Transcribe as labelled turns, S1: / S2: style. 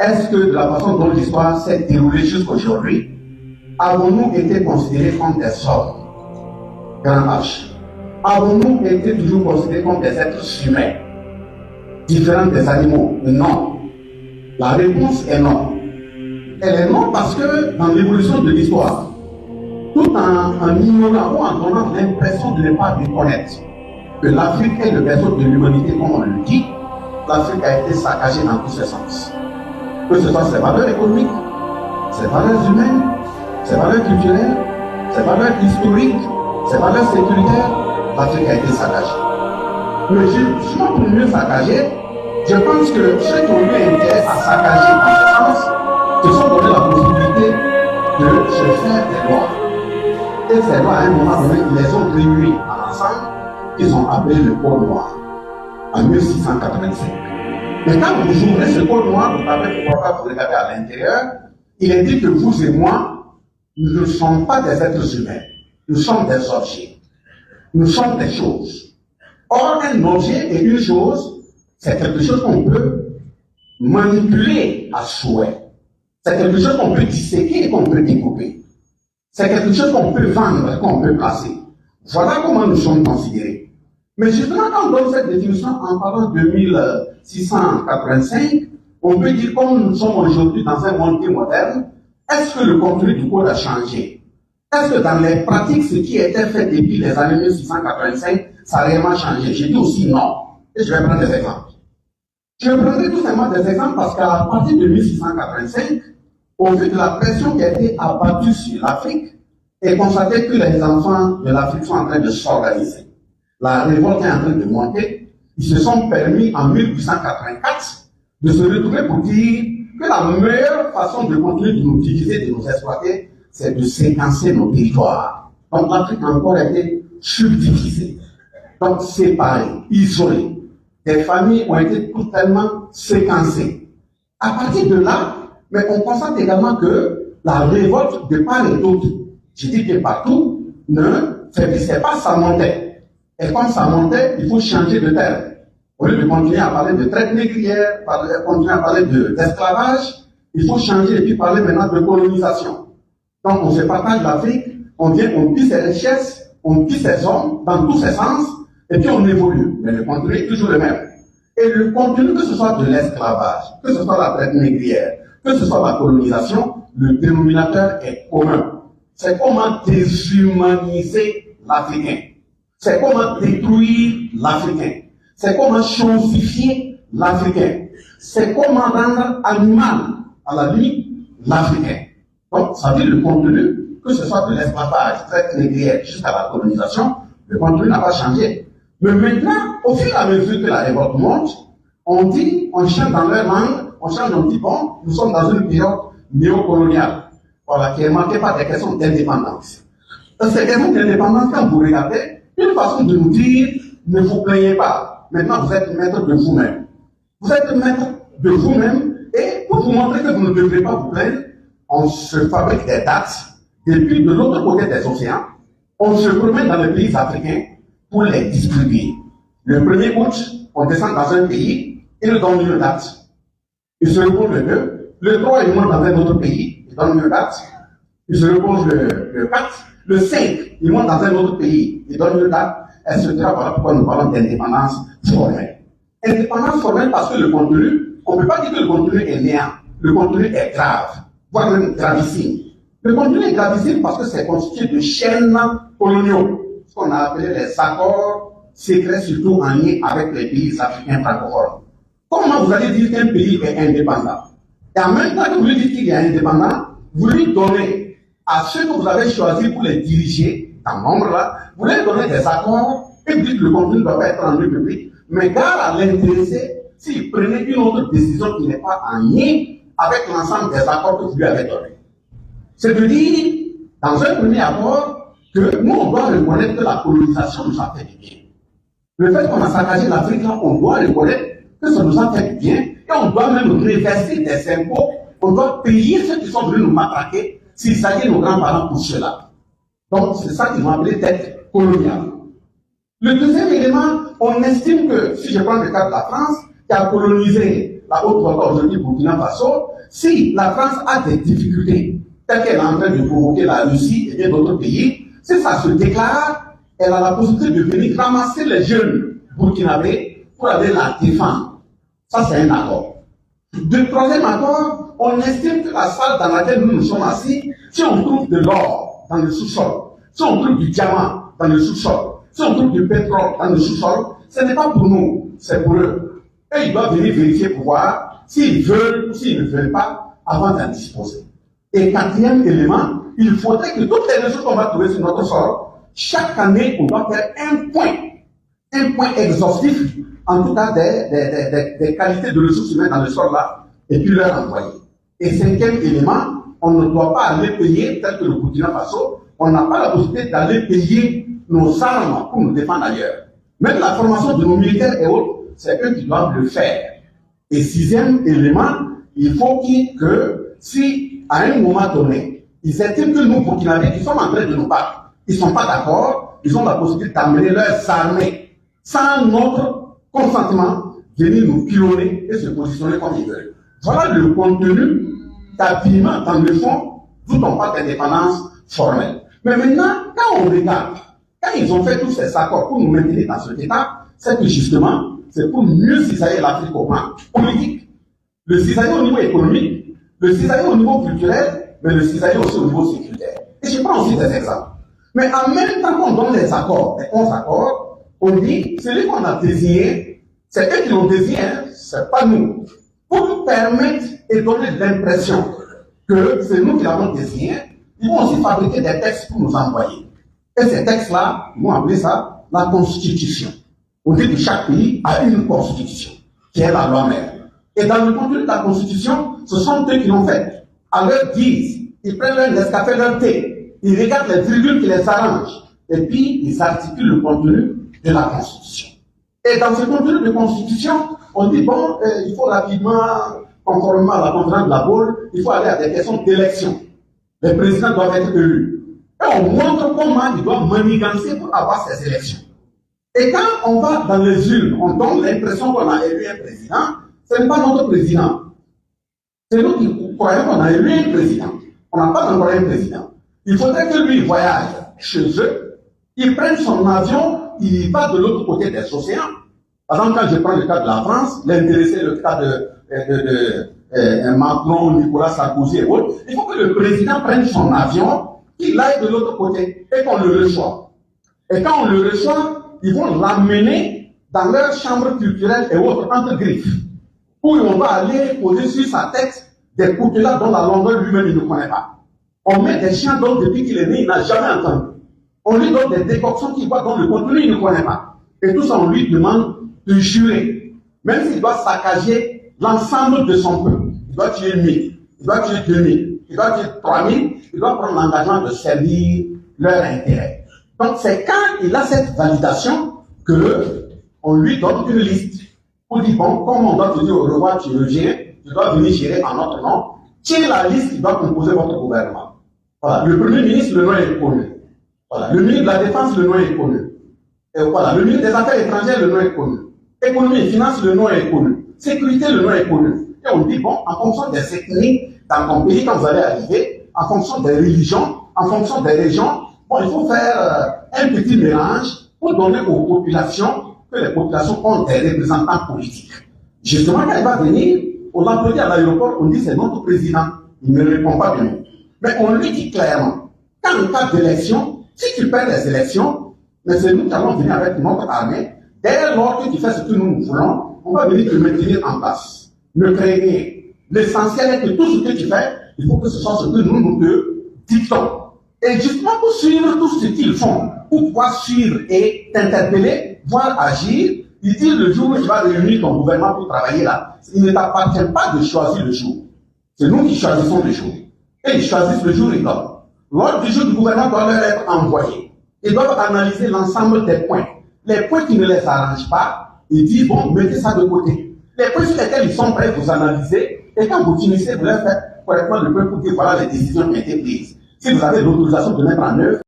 S1: est-ce que de la façon dont l'histoire s'est déroulée jusqu'aujourd'hui, avons-nous été considérés comme des hommes, grand H? Avons-nous été toujours considérés comme des êtres humains, différents des animaux? Non. La réponse est non. Elle est non parce que dans l'évolution de l'histoire, tout en ignorant ou en donnant l'impression de ne pas reconnaître que l'Afrique est le berceau de l'humanité, comme on le dit, l'Afrique a été saccagée dans tous ses sens. Que ce soit ses valeurs économiques, ses valeurs humaines, ses valeurs culturelles, ses valeurs historiques, ses valeurs sécuritaires, l'Afrique a été saccagée. Mais justement pour mieux saccager, je pense que ceux qui ont eu intérêt à saccager en ce sens se sont donné la possibilité de se faire des lois. Et ces lois, à un moment donné, ils les ont réunis ensemble, ils ont appelé le Code noir en 1685. Mais quand vous ouvrez ce Code noir, vous tapez pourquoi vous regardez à l'intérieur, il est dit que vous et moi, nous ne sommes pas des êtres humains, nous sommes des objets, nous sommes des choses. Or, un objet et une chose, c'est quelque chose qu'on peut manipuler à souhait. C'est quelque chose qu'on peut disséquer et qu'on peut découper. C'est quelque chose qu'on peut vendre, qu'on peut placer. Voilà comment nous sommes considérés. Mais justement, quand on donne cette définition en parlant de 1685, on peut dire, comme nous sommes aujourd'hui dans un monde moderne, est-ce que le contenu du code a changé? Est-ce que dans les pratiques, ce qui était fait depuis les années 1685, ça a réellement changé? J'ai dit aussi non. Et je vais prendre des exemples. Je prendrai tout simplement des exemples parce qu'à partir de 1685, au vu de la pression qui a été abattue sur l'Afrique, et constaté que les enfants de l'Afrique sont en train de s'organiser. La révolte est en train de monter. Ils se sont permis en 1884 de se retrouver pour dire que la meilleure façon de continuer de nous diviser, de nous exploiter, c'est de séquencer nos territoires. Donc l'Afrique a encore été subdivisée, donc séparée, isolée. Des familles ont été totalement séquencées. À partir de là, mais on constate également que la révolte de part et d'autre, je dis que partout, ne faiblissait pas, ça montait. Et quand ça montait, il faut changer de terme. Au lieu de continuer à parler de traite négrière, continuer à parler d'esclavage, il faut changer et puis parler maintenant de colonisation. Donc on se partage l'Afrique, on vient, on pille ses richesses, on pille ses hommes dans tous ses sens, et puis on évolue. Mais le contenu est toujours le même. Et le contenu, que ce soit de l'esclavage, que ce soit la traite négrière, que ce soit la colonisation, le dénominateur est commun. C'est comment déshumaniser l'Africain. C'est comment détruire l'Africain. C'est comment chosifier l'Africain. C'est comment rendre animal, à la limite, l'Africain. Donc, ça veut dire le contenu, que ce soit de l'esclavage, traite négrière, jusqu'à la colonisation, le contenu n'a pas changé. Mais maintenant, au fur et à mesure que la révolte monte, on dit, on chante dans leur langue, on chante, on dit, bon, nous sommes dans une période néocoloniale. Voilà, qui est marquée par des questions d'indépendance. Ces questions d'indépendance, quand vous regardez, une façon de nous dire, ne vous plaignez pas. Maintenant, vous êtes maître de vous-même. Vous êtes maître de vous-même, et pour vous montrer que vous ne devrez pas vous plaindre, on se fabrique des dates, depuis de l'autre côté des océans, on se promène dans les pays africains pour les distribuer. Le 1er août, on descend dans un pays, il nous donne une date. Il se repose le 2, le 3, il monte dans un autre pays, il donne une date. Il se repose le 4, le 5, il monte dans un autre pays, il donne une date, etc. Voilà pourquoi nous parlons d'indépendance formelle. Indépendance formelle parce que le contenu, on ne peut pas dire que le contenu est néant. Le contenu est grave, voire même gravissime. Le contenu est gravissime parce que c'est constitué de chaînes coloniaux, ce qu'on a appelé les accords secrets, surtout en lien avec les pays africains francophones. Comment vous allez dire qu'un pays est indépendant? Et en même temps que vous lui dites qu'il est indépendant, vous lui donnez à ceux que vous avez choisis pour les diriger, en nombre là, vous leur donnez des accords et vous dites que le contenu ne doit pas être rendu public, mais gare à l'intéressé s'il prenait une autre décision qui n'est pas en lien avec l'ensemble des accords que vous lui avez donnés. C'est de dire, dans un premier accord, que nous, on doit reconnaître que la colonisation nous a fait du bien. Le fait qu'on a saccagé l'Afrique, là, on doit reconnaître que ça nous a fait du bien, et on doit même réverser des impôts, on doit payer ceux qui sont venus nous matraquer, s'il s'agit de nos grands-parents pour cela. Donc, c'est ça qu'ils vont appeler dette coloniale. Le deuxième élément, on estime que, si je prends le cas de la France, qui a colonisé la Haute-Volta, aujourd'hui Burkina Faso, si la France a des difficultés, telles qu'elle est en train de provoquer la Russie et bien d'autres pays, si ça se déclare, elle a la possibilité de venir ramasser les jeunes burkinabés pour aller la défendre. Ça, c'est un accord. De troisième accord, on estime que la salle dans laquelle nous nous sommes assis, si on trouve de l'or dans le sous-sol, si on trouve du diamant dans le sous-sol, si on trouve du pétrole dans le sous-sol, ce n'est pas pour nous, c'est pour eux. Et ils doivent venir vérifier pour voir s'ils veulent ou s'ils ne veulent pas avant d'en disposer. Et quatrième élément, il faudrait que toutes les ressources qu'on va trouver sur notre sol, chaque année, on doit faire un point exhaustif, en tout cas des qualités de ressources humaines dans le sol là, et puis leur envoyer. Et cinquième élément, on ne doit pas aller payer, tel que le Burkina Faso, on n'a pas la possibilité d'aller payer nos armes pour nous défendre ailleurs. Même la formation de nos militaires et autres, c'est eux qui doivent le faire. Et sixième élément, il faut que si, à un moment donné, ils estiment que nous, Burkinabés, qui sommes en train de nous battre, ils ne sont pas d'accord, ils ont la possibilité d'amener leurs armées sans notre consentement, venir nous pilonner et se positionner comme ils veulent. Voilà le contenu d'habillement dans le fond, d'où on parle d'indépendance formelle. Mais maintenant, quand on regarde, quand ils ont fait tous ces accords pour nous maintenir dans cet état, c'est que justement, c'est pour mieux cisailler l'Afrique au plan politique, le cisailler au niveau économique, le cisailler au niveau culturel, mais le cisailler aussi au niveau sécuritaire. Et je prends aussi des exemples. Mais en même temps qu'on donne les accords, les 11 accords, on dit, celui qu'on a désigné, c'est eux qui l'ont désigné, c'est pas nous. Pour nous permettre et donner l'impression que c'est nous qui l'avons désigné, ils vont aussi fabriquer des textes pour nous envoyer. Et ces textes-là, ils vont appeler ça la Constitution. On dit que chaque pays a une Constitution, qui est la loi mère. Et dans le contenu de la Constitution, ce sont eux qui l'ont fait. À leur guise, ils prennent leur Nescafé, leur thé, ils regardent les virgules qui les arrangent, et puis ils articulent le contenu de la Constitution. Et dans ce contenu de Constitution, on dit, bon, il faut rapidement, conformément à la conférence de la Baule, il faut aller à des questions d'élection. Les présidents doivent être élus. Et on montre comment ils doivent manigancer pour avoir ces élections. Et quand on va dans les urnes, on donne l'impression qu'on a élu un président, ce n'est pas notre président. C'est nous qui croyons qu'on a élu un président. On n'a pas encore un président. Il faudrait que lui voyage chez eux, il prenne son avion, il va de l'autre côté des océans. Par exemple, quand je prends le cas de la France, l'intéressé, le cas de Macron, Nicolas Sarkozy et autres, il faut que le président prenne son avion, qu'il aille de l'autre côté et qu'on le reçoive. Et quand on le reçoit, ils vont l'amener dans leur chambre culturelle et autres entre griffes, où on va aller poser sur sa tête des coutelas dont la longueur lui-même il ne connaît pas. On met des chiens dont depuis qu'il est né, il n'a jamais entendu. On lui donne des décoctions qu'il voit dont le contenu il ne connaît pas. Et tout ça, on lui demande de jurer. Même s'il doit saccager l'ensemble de son peuple. Il doit tuer 1000, il doit tuer 2000, il doit tuer 3000, il doit prendre l'engagement de servir leur intérêt. Donc c'est quand il a cette validation que on lui donne une liste. On dit, bon, comme on doit te dire au revoir, tu reviens, tu dois venir gérer en notre nom, tiens la liste qui doit composer votre gouvernement. Voilà. Le Premier ministre, le nom est connu. Voilà. Le ministre de la Défense, le nom est connu. Et voilà. Le ministre des Affaires étrangères, le nom est connu. Économie et Finances, le nom est connu. Sécurité, le nom est connu. Et on dit, bon, en fonction des ethnies dans ton pays, quand vous allez arriver, en fonction des religions, en fonction des régions, bon, il faut faire un petit mélange pour donner aux populations que les populations ont des représentants politiques. Justement, quand il va venir, on l'applaudit à l'aéroport, on dit c'est notre président. Il ne répond pas bien. Mais on lui dit clairement, quand le cas d'élection, si tu perds les élections, mais c'est nous qui allons venir avec notre armée, dès lors que tu fais ce que nous voulons, on va venir te maintenir en place. Ne crée rien. L'essentiel est que tout ce que tu fais, il faut que ce soit ce que nous te dictons. Et justement pour suivre tout ce qu'ils font, pour pouvoir suivre et t'interpeller, voir agir, il dit le jour où tu vas réunir ton gouvernement pour travailler là, il ne t'appartient pas de choisir le jour. C'est nous qui choisissons le jour. Et ils choisissent le jour et l'heure. L'ordre du jour du gouvernement doit leur être envoyé. Ils doivent analyser l'ensemble des points. Les points qui ne les arrangent pas, ils disent bon, mettez ça de côté. Les points sur lesquels ils sont prêts, vous analysez, et quand vous finissez, vous leur faites correctement le point pour dire voilà les décisions qui ont été prises. Si vous avez l'autorisation de mettre en œuvre,